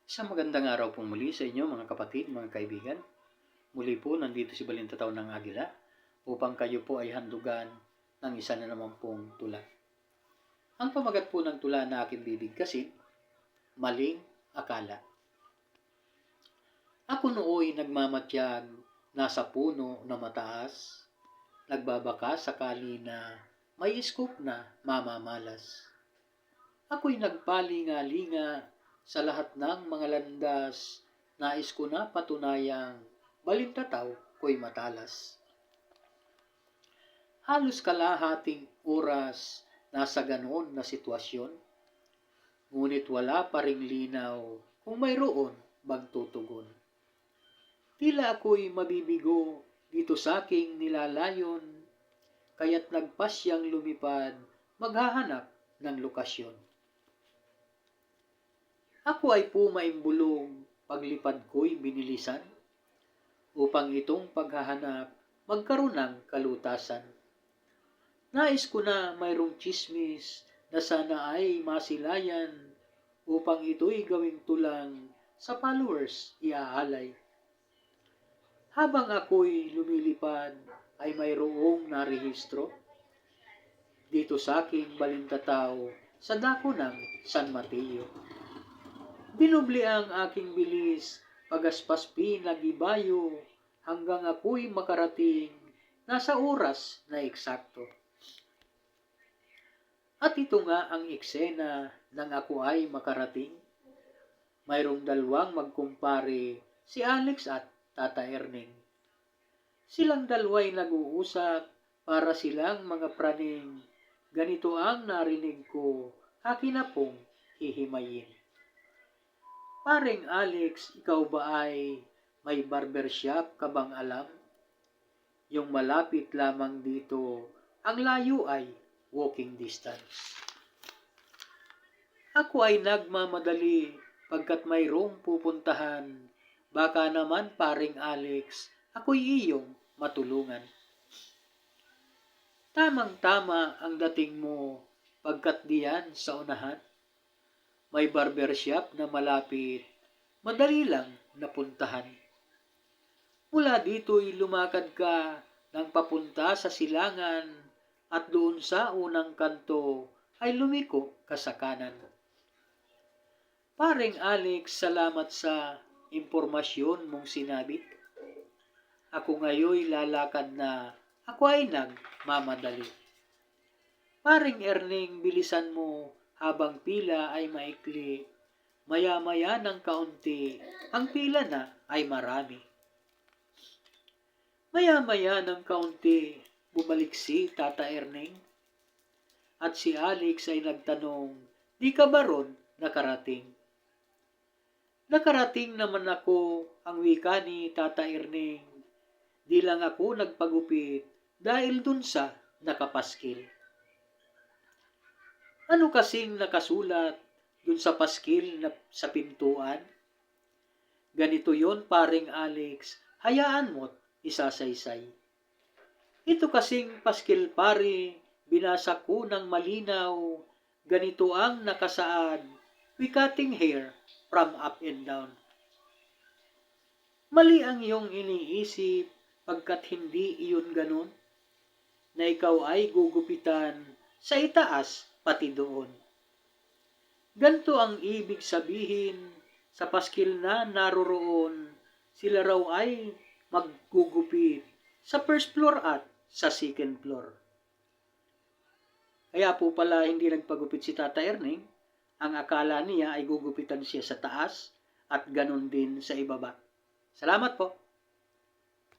Isang magandang araw po muli sa inyo mga kapatid, mga kaibigan. Muli po nandito si Balintataw ng Agila upang kayo po ay handugan ng isa na naman pong tula. Ang pamagat po ng tula na aking bibigkasin, Maling Akala. Ako nooy nagmamatyag, nasa puno na mataas, nagbabaka sakali na may scoop na mamamalas. Ako'y nagpalinga-linga sa lahat ng mga landas, nais ko na patunayang balintataw ko'y matalas. Halos kalahating oras nasa ganoon na sitwasyon, ngunit wala pa ring linaw kung mayroon bang tutugon. Tila ako'y mabibigo dito sa aking nilalayon, kaya't nagpasyang lumipad, maghahanap ng lokasyon. Ako ay pumaimbulong, paglipad ko'y binilisan, upang itong paghahanap magkaroon ng kalutasan. Nais ko na mayroong tsismis na sana ay masilayan, upang ito'y gawing tulang sa followers iaalay. Habang ako'y lumilipad ay mayroong narehistro dito sa aking balintataw sa dako ng San Mateo. Dinubli ang aking bilis, pagaspas pinagibayo, hanggang ako'y makarating nasa oras na eksakto. At ito nga ang eksena nang ako ay makarating. Mayroong dalawang magkumpare, si Alex at Tata Erning. Silang dalawa'y nag-uusap para silang mga praning. Ganito ang narinig ko, akin na pong hihimayin. Paring Alex, ikaw ba ay may barbershop ka bang alam? Yung malapit lamang dito, ang layo ay walking distance. Ako ay nagmamadali pagkat mayroong pupuntahan. Baka naman paring Alex, ako'y iyong matulungan. Tamang-tama ang dating mo pagkat diyan sa unahan. May barbershop na malapit, madali lang napuntahan. Mula dito'y lumakad ka ng papunta sa silangan at doon sa unang kanto ay lumiko ka sa kanan. Paring Alex, salamat sa impormasyon mong sinabi. Ako ngayoy lalakad na, ako ay nagmamadali. Paring Erning, bilisan mo, habang pila ay maikli, maya-maya ng kaunti, ang pila na ay marami. Maya-maya ng kaunti, bumalik si Tata Erning, at si Alex ay nagtanong, di ka ba ron nakarating? Nakarating naman ako, ang wika ni Tata Erning, di lang ako nagpagupit dahil dun sa nakapaskil. Ano kasing nakasulat dun sa paskil na sa pintuan? Ganito yon paring Alex, hayaan mo't isasaysay. Ito kasing paskil pare, binasa ko ng malinaw, ganito ang nakasaad, we cutting hair from up and down. Mali ang iyong iniisip pagkat hindi iyon ganun, na ikaw ay gugupitan sa itaas pati doon. Ganto ang ibig sabihin, sa paskil na naroroon, sila raw ay maggugupit sa first floor at sa second floor. Kaya po pala hindi nagpagupit si Tata Erning, ang akala niya ay gugupitan siya sa taas at ganun din sa ibaba. Salamat po.